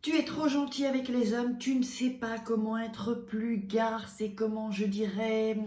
Tu es trop gentil avec les hommes, tu ne sais pas comment être plus garce et comment, je dirais,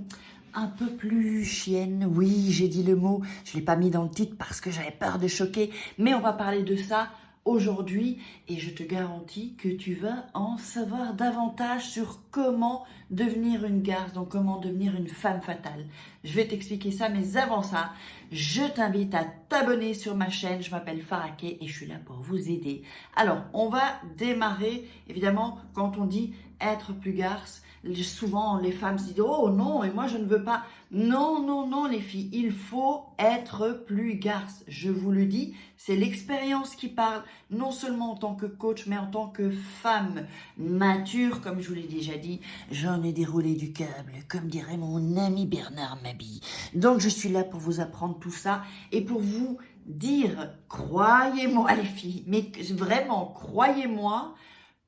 un peu plus chienne. Oui, j'ai dit le mot, je ne l'ai pas mis dans le titre parce que j'avais peur de choquer, mais on va parler de ça aujourd'hui et je te garantis que tu vas en savoir davantage sur comment devenir une garce, donc comment devenir une femme fatale. Je vais t'expliquer ça, mais avant ça, je t'invite à t'abonner sur ma chaîne. Je m'appelle Faraké et je suis là pour vous aider. Alors, on va démarrer. Évidemment, quand on dit être plus garce, souvent les femmes se disent « Oh non, et moi je ne veux pas ». Non, non, non les filles, il faut être plus garce. Je vous le dis, c'est l'expérience qui parle, non seulement en tant que coach, mais en tant que femme mature, comme je vous l'ai déjà dit. J'en ai déroulé du câble, comme dirait mon ami Bernard Mabille. Donc je suis là pour vous apprendre tout ça et pour vous dire, croyez-moi les filles, mais vraiment croyez-moi,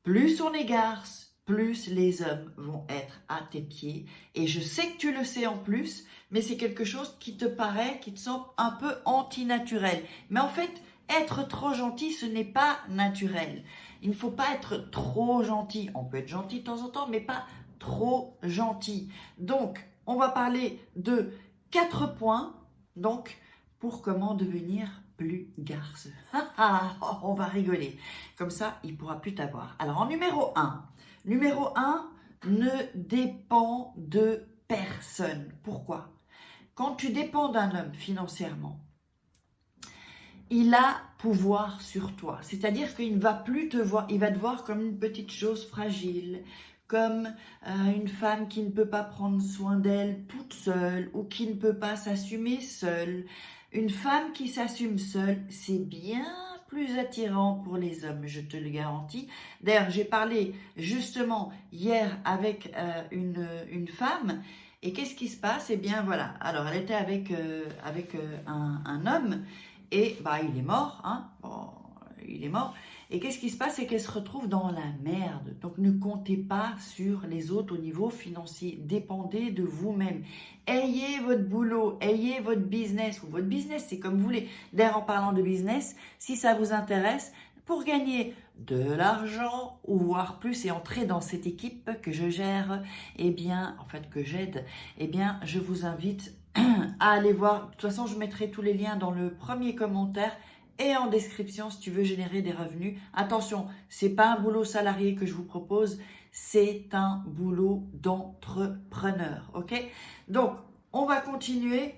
plus on est garce, plus les hommes vont être à tes pieds. Et je sais que tu le sais en plus, mais c'est quelque chose qui te paraît, qui te semble un peu antinaturel. Mais en fait, être trop gentil, ce n'est pas naturel. Il ne faut pas être trop gentil. On peut être gentil de temps en temps, mais pas trop gentil. Donc, on va parler de 4 points, donc, pour comment devenir plus garce. On va rigoler. Comme ça, il ne pourra plus t'avoir. Alors, en numéro 1, ne dépend de personne. Pourquoi? Quand tu dépends d'un homme financièrement, il a pouvoir sur toi. C'est-à-dire qu'il ne va plus te voir, il va te voir comme une petite chose fragile, comme une femme qui ne peut pas prendre soin d'elle toute seule ou qui ne peut pas s'assumer seule. Une femme qui s'assume seule, c'est bien plus attirant pour les hommes, je te le garantis. D'ailleurs, j'ai parlé justement hier avec une femme et qu'est-ce qui se passe? Eh bien voilà, alors elle était avec un homme et bah il est mort, hein. Bon, il est mort. Et qu'est-ce qui se passe? C'est qu'elle se retrouve dans la merde. Donc ne comptez pas sur les autres au niveau financier. Dépendez de vous-même. Ayez votre boulot, ayez votre business. Ou votre business, c'est comme vous voulez. D'ailleurs, en parlant de business, si ça vous intéresse, pour gagner de l'argent ou voire plus et entrer dans cette équipe que je gère, eh bien, en fait que j'aide, eh bien, je vous invite à aller voir. De toute façon, je mettrai tous les liens dans le premier commentaire et en description si tu veux générer des revenus. Attention, c'est pas un boulot salarié que je vous propose, c'est un boulot d'entrepreneur, ok? Donc, on va continuer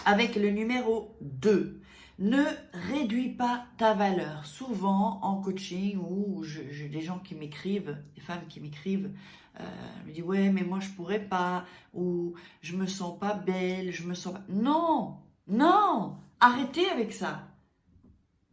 avec le numéro 2. Ne réduis pas ta valeur. Souvent, en coaching, ou j'ai des gens qui m'écrivent, des femmes qui m'écrivent, me disent « Ouais, mais moi, je pourrais pas » ou « Je me sens pas belle, je me sens pas... » Non, non, arrêtez avec ça.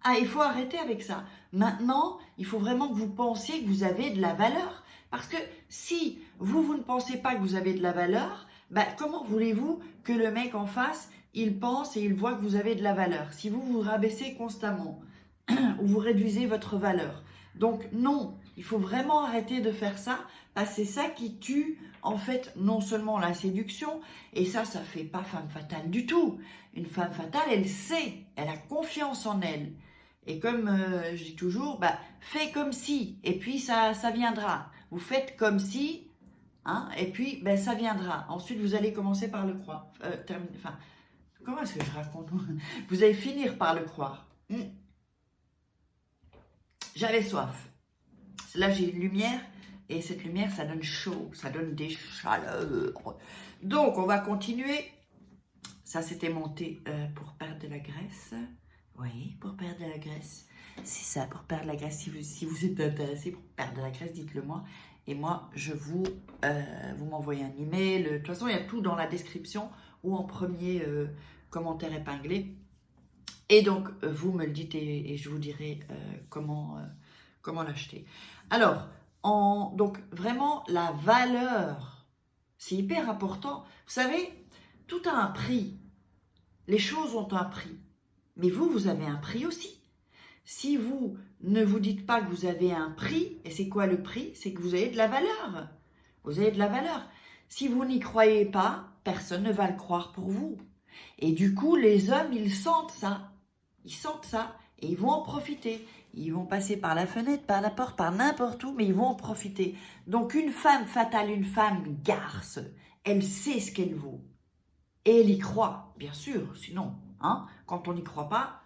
Ah, il faut arrêter avec ça. Maintenant, il faut vraiment que vous pensiez que vous avez de la valeur. Parce que si vous ne pensez pas que vous avez de la valeur, bah, comment voulez-vous que le mec en face, il pense et il voit que vous avez de la valeur? Si vous vous rabaissez constamment ou vous réduisez votre valeur. Donc non, il faut vraiment arrêter de faire ça parce que c'est ça qui tue en fait non seulement la séduction et ça fait pas femme fatale du tout. Une femme fatale, elle sait, elle a confiance en elle. Et comme je dis toujours, bah, fais comme si, et puis ça viendra. Vous faites comme si, hein, et puis ben, ça viendra. Ensuite, vous allez commencer par le croire. Enfin, comment est-ce que je raconte? Vous allez finir par le croire. J'avais soif. Là, j'ai une lumière, et cette lumière, ça donne chaud, ça donne des chaleurs. Donc, on va continuer. Ça, c'était monté pour perdre de la graisse. Oui, pour perdre de la graisse. C'est ça, pour perdre de la graisse. Si vous êtes intéressé pour perdre de la graisse, dites-le moi. Et moi, vous m'envoyez un email. De toute façon, il y a tout dans la description ou en premier commentaire épinglé. Et donc, vous me le dites et je vous dirai comment l'acheter. Alors, donc, vraiment, la valeur, c'est hyper important. Vous savez, tout a un prix. Les choses ont un prix. Mais vous avez un prix aussi. Si vous ne vous dites pas que vous avez un prix, et c'est quoi le prix? C'est que vous avez de la valeur. Vous avez de la valeur. Si vous n'y croyez pas, personne ne va le croire pour vous. Et du coup, les hommes, ils sentent ça. Ils sentent ça et ils vont en profiter. Ils vont passer par la fenêtre, par la porte, par n'importe où, mais ils vont en profiter. Donc une femme fatale, une femme garce, elle sait ce qu'elle vaut. Et elle y croit, bien sûr, sinon, hein, quand on n'y croit pas,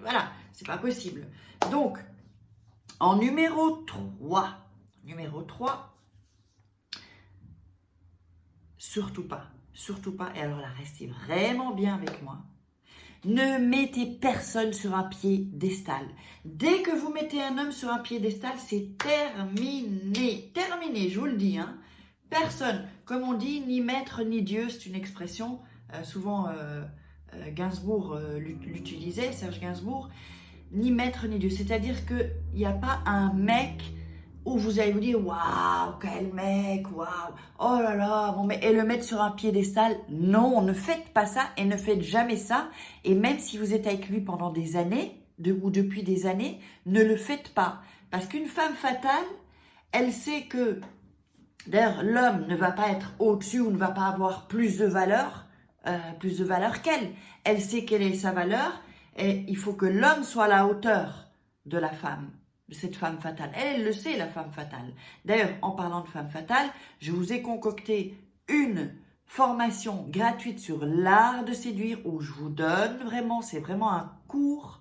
voilà, c'est pas possible. Donc, en numéro 3, surtout pas, et alors là, restez vraiment bien avec moi. Ne mettez personne sur un piédestal. Dès que vous mettez un homme sur un piédestal, c'est terminé. Terminé, je vous le dis. Hein. Personne, comme on dit, ni maître ni Dieu, c'est une expression, souvent Gainsbourg l'utilisait, Serge Gainsbourg, ni maître ni Dieu. C'est-à-dire qu'il n'y a pas un mec où vous allez vous dire « Waouh, quel mec, waouh, oh là là, bon, mais et le mettre sur un piédestal ». Non, ne faites pas ça et ne faites jamais ça. Et même si vous êtes avec lui pendant des années, ou depuis des années, ne le faites pas. Parce qu'une femme fatale, elle sait que, d'ailleurs, l'homme ne va pas être au-dessus ou ne va pas avoir plus de valeur qu'elle. Elle sait quelle est sa valeur et il faut que l'homme soit à la hauteur de la femme. De cette femme fatale. Elle le sait, la femme fatale. D'ailleurs, en parlant de femme fatale, je vous ai concocté une formation gratuite sur l'art de séduire où je vous donne vraiment, c'est vraiment un cours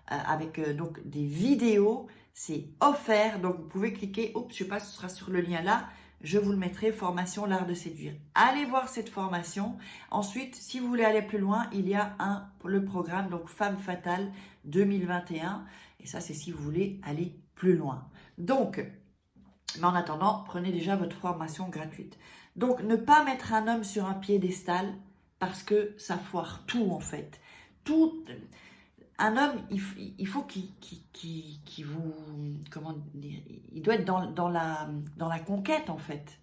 avec donc des vidéos. C'est offert, donc vous pouvez cliquer. Oups, je sais pas, ce sera sur le lien là. Je vous le mettrai, formation l'art de séduire. Allez voir cette formation. Ensuite, si vous voulez aller plus loin, il y a le programme donc Femme Fatale 2021. Et ça, c'est si vous voulez aller plus loin. Donc, mais en attendant, prenez déjà votre formation gratuite. Donc, ne pas mettre un homme sur un piédestal parce que ça foire tout en fait. Un homme, il faut qu'il vous, comment dire, il doit être dans la conquête en fait,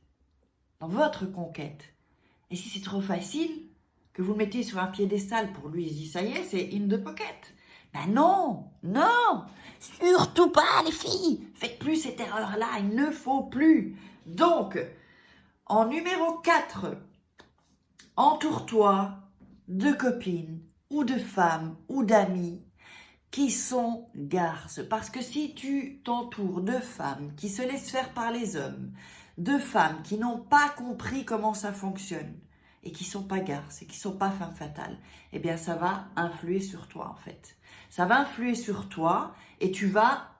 dans votre conquête. Et si c'est trop facile, que vous le mettez sur un piédestal pour lui, il se dit ça y est, c'est in the pocket. Ben non, non, surtout pas les filles, faites plus cette erreur-là, il ne faut plus. Donc, en numéro 4, entoure-toi de copines ou de femmes ou d'amis qui sont garces. Parce que si tu t'entoures de femmes qui se laissent faire par les hommes, de femmes qui n'ont pas compris comment ça fonctionne et qui ne sont pas garces et qui ne sont pas femmes fatales, eh bien ça va influer sur toi en fait. Ça va influer sur toi et tu vas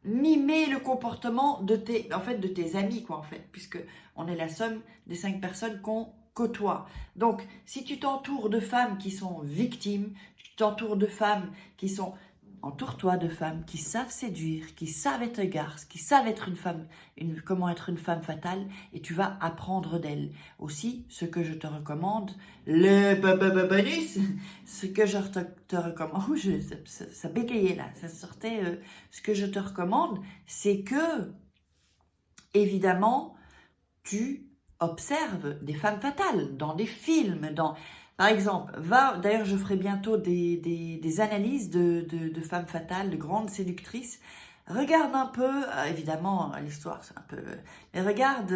mimer le comportement de tes amis quoi en fait, puisque on est la somme des 5 personnes qu'on côtoie. Donc si tu t'entoures de femmes qui sont victimes, tu t'entoures de femmes qui sont... Entoure-toi de femmes qui savent séduire, qui savent être garces, qui savent être une femme, comment être une femme fatale, et tu vas apprendre d'elles. Aussi, ce que je te recommande, le bonus, ce que je te recommande, ça bégayait là, ça sortait, ce que je te recommande, c'est que, évidemment, tu observes des femmes fatales dans des films, par exemple, d'ailleurs je ferai bientôt des analyses de femmes fatales, de grandes séductrices. Regarde un peu, évidemment l'histoire c'est un peu... Mais regarde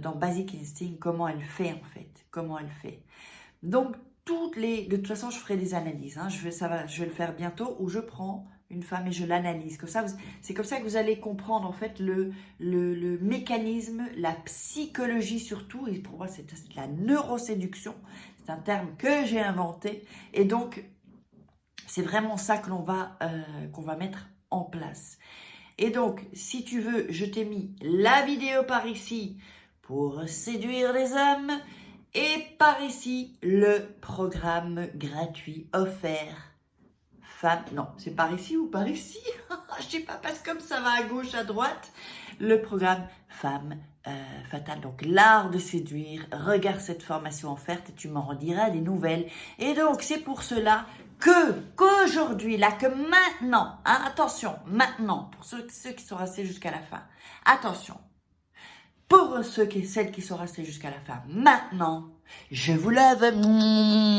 dans Basic Instinct comment elle fait en fait, comment elle fait. Donc de toute façon je ferai des analyses, hein, je vais le faire bientôt où je prends une femme et je l'analyse. C'est comme ça que vous allez comprendre en fait le mécanisme, la psychologie surtout, et pour moi c'est de la neuroséduction. C'est un terme que j'ai inventé et donc c'est vraiment ça qu'on va mettre en place. Et donc, si tu veux, je t'ai mis la vidéo par ici pour séduire les hommes et par ici le programme gratuit offert. Non, c'est par ici ou par ici. Je sais pas, parce que comme ça va à gauche, à droite. Le programme Femme Fatale, donc l'art de séduire. Regarde cette formation offerte et tu m'en rediras des nouvelles. Et donc, c'est pour cela qu'aujourd'hui, là, que maintenant, hein, attention, maintenant, pour ceux qui sont restés jusqu'à la fin, attention, pour celles qui sont restés jusqu'à la fin, maintenant, je vous lève.